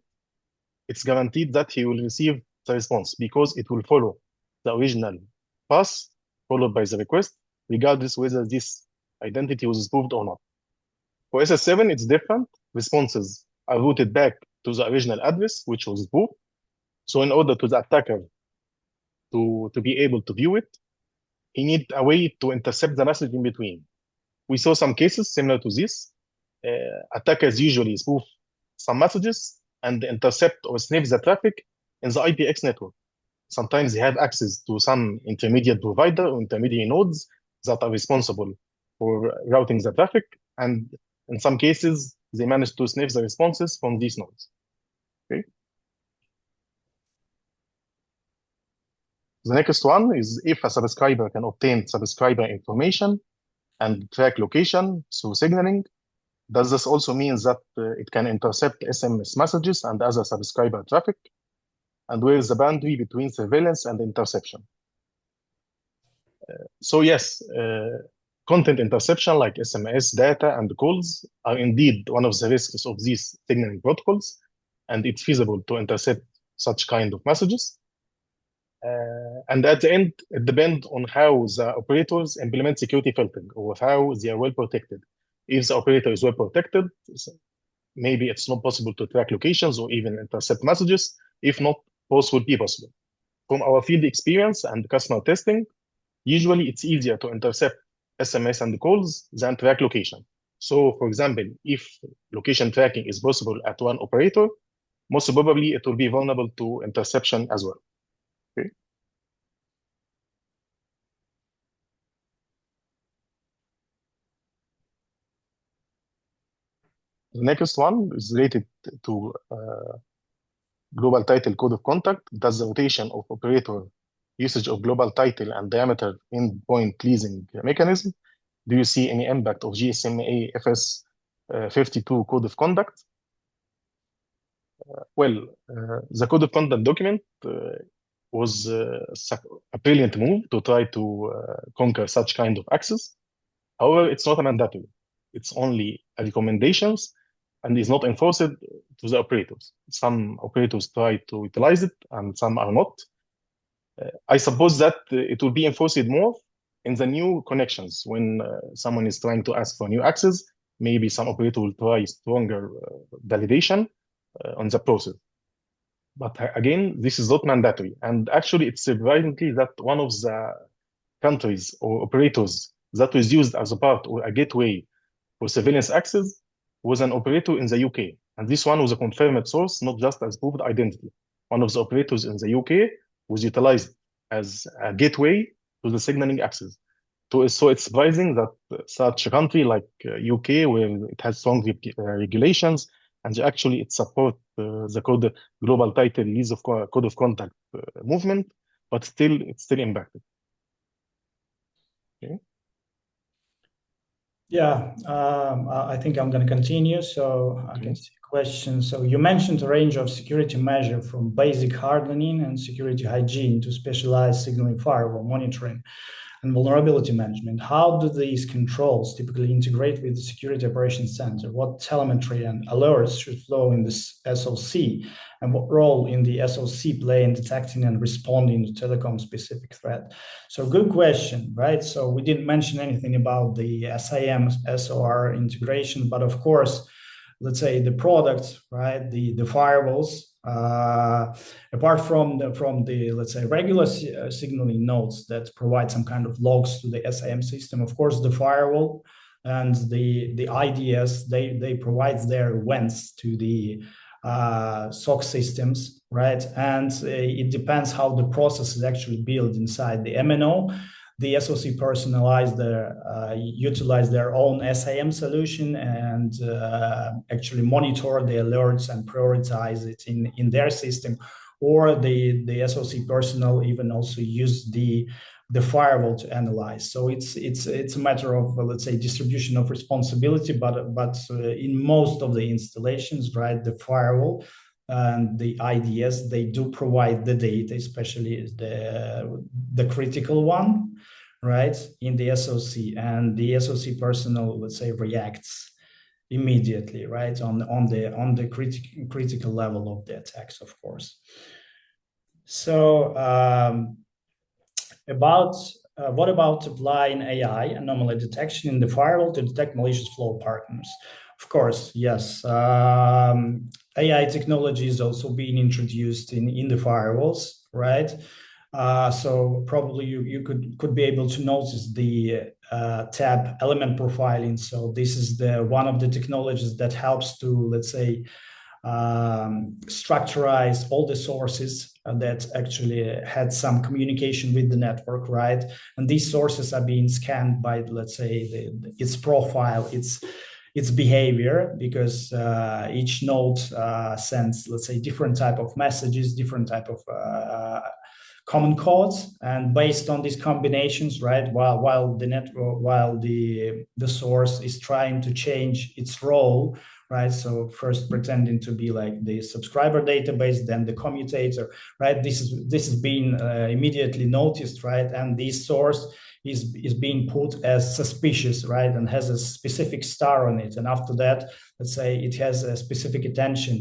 it's guaranteed that he will receive the response because it will follow the original path followed by the request, regardless whether this identity was spoofed or not. For SS7, it's different. Responses are routed back to the original address, which was spoofed. So in order to the attacker to be able to view it, he needs a way to intercept the message in between. We saw some cases similar to this. Attackers usually spoof some messages and intercept or sniff the traffic in the IPX network. Sometimes they have access to some intermediate provider or intermediate nodes that are responsible for routing the traffic. And in some cases, they manage to sniff the responses from these nodes. Okay. The next one is if a subscriber can obtain subscriber information and track location through signaling, does this also mean that it can intercept SMS messages and other subscriber traffic? and where is the boundary between surveillance and interception? So yes, content interception like SMS, data, and calls are indeed one of the risks of these signaling protocols, and it's feasible to intercept such kind of messages. And at the end, it depends on how the operators implement security filtering or how they are well protected. If the operator is well protected, maybe it's not possible to track locations or even intercept messages. If not, both will be possible. From our field experience and customer testing, usually it's easier to intercept SMS and calls than track location. So, for example, if location tracking is possible at one operator, most probably it will be vulnerable to interception as well. Okay. The next one is related to global title code of conduct. Does the rotation of operator usage of global title and diameter endpoint leasing mechanism, do you see any impact of GSMA FS 52 code of conduct? Well, the code of conduct document was a brilliant move to try to conquer such kind of access. However, it's not a mandatory. It's only a recommendations and is not enforced to the operators. Some operators try to utilize it and some are not. I suppose that it will be enforced more in the new connections when someone is trying to ask for new access. Maybe some operator will try stronger validation on the process. But again, this is not mandatory. And actually, it's surprisingly that one of the countries or operators that was used as a part or a gateway for surveillance access was an operator in the UK. And this one was a confirmed source, not just as proved identity. One of the operators in the UK was utilized as a gateway to the signaling access. So it's surprising that such a country like UK, where it has strong regulations, and actually it supports the global title release of code of conduct movement, but still it's still impacted. Okay. Yeah, I think I'm going to continue. So I can see questions. So you mentioned a range of security measures from basic hardening and security hygiene to specialized signaling firewall monitoring and vulnerability management. How do these controls typically integrate with the Security Operations Center? What telemetry and alerts should flow in this SOC? And what role in the SOC play in detecting and responding to telecom specific threat? So good question, right? So we didn't mention anything about the SIM SOR integration, but of course, let's say the products, right? The firewalls, apart from the let's say regular signaling nodes that provide some kind of logs to the SIM system, of course, the firewall and the IDS they provide their events to the SOC systems, right? And it depends how the process is actually built inside the MNO. The SOC utilize their own SIM solution and actually monitor the alerts and prioritize it in their system, or the SOC personnel even also use the firewall to analyze. So it's a matter of let's say distribution of responsibility, but in most of the installations, right, the firewall and the IDS, they do provide the data, especially the critical one, right, in the SOC, and the SOC personnel, let's say, reacts immediately, right, on the critical level of the attacks, of course. So what about applying AI anomaly detection in the firewall to detect malicious flow partners? Of course, yes. AI technology is also being introduced in the firewalls, right? So probably you could be able to notice the tab element profiling. So this is one of the technologies that helps to, let's say, structurize all the sources that actually had some communication with the network, right? And these sources are being scanned by, let's say, its profile, its behavior, because each node sends, let's say, different type of messages, different type of common codes, and based on these combinations, right, while the network, while the source is trying to change its role, right? So first pretending to be like the subscriber database, then the commutator, right? This is being immediately noticed, right? And this source is being put as suspicious, right? And has a specific star on it. And after that, let's say it has a specific attention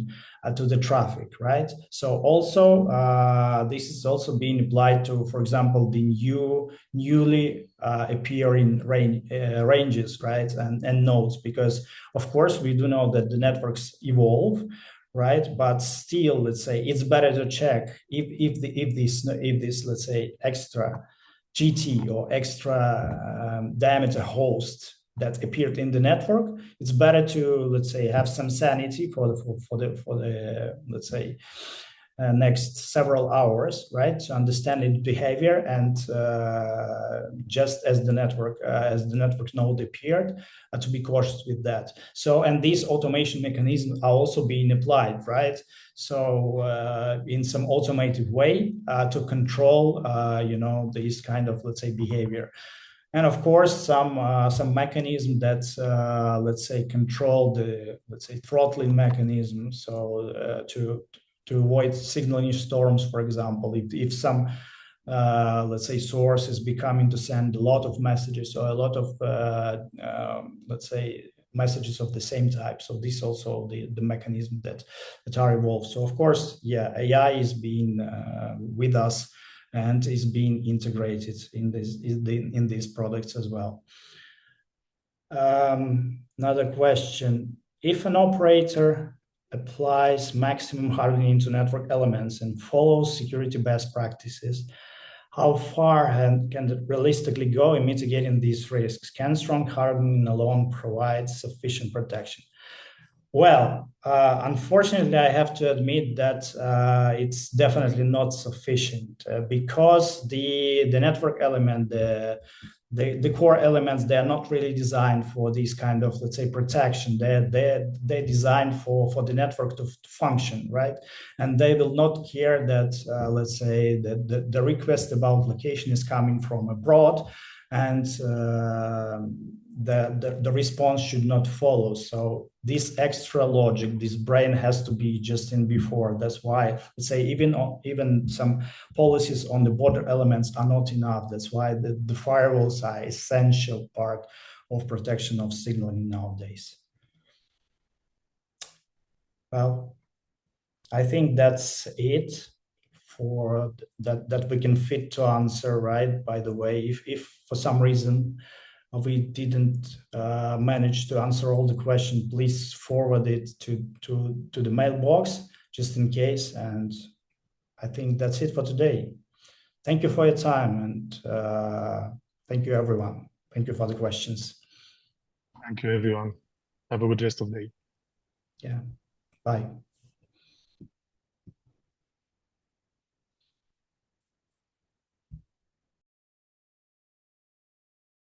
to the traffic, right? So also this is also being applied to, for example, the newly appearing ranges, right? And nodes, because of course we do know that the networks evolve, right? But still, let's say it's better to check if this let's say extra GT or extra diameter host that appeared in the network, it's better to, let's say, have some sanity for the let's say next several hours, right, to understand its behavior, and just as the network node appeared, to be cautious with that. So, and these automation mechanisms are also being applied, right? So in some automated way to control, this kind of, let's say, behavior. And of course, some mechanism that let's say control the, let's say, throttling mechanism. So to avoid signaling storms, for example, if some let's say source is becoming to send a lot of messages or a lot of let's say messages of the same type. So this also the mechanism that are evolved. So of course, yeah, AI is being with us and is being integrated in these products as well. Another question: if an operator applies maximum hardening to network elements and follows security best practices, how far can it realistically go in mitigating these risks? Can strong hardening alone provide sufficient protection? Well, unfortunately, I have to admit that it's definitely not sufficient because the network element, the core elements, they are not really designed for this kind of, let's say, protection. They're designed for the network to function, right? And they will not care that, let's say, that the request about location is coming from abroad, and the response should not follow. So this extra logic, this brain has to be just in before. That's why, let's say, even some policies on the border elements are not enough. That's why the firewalls are essential part of protection of signaling nowadays. Well, I think that's it for that we can fit to answer, right? By the way, if for some reason we didn't manage to answer all the questions, please forward it to the mailbox just in case. And I think that's it for today. Thank you for your time, and thank you, everyone. Thank you for the questions. Thank you, everyone. Have a good rest of the day. Yeah. Bye.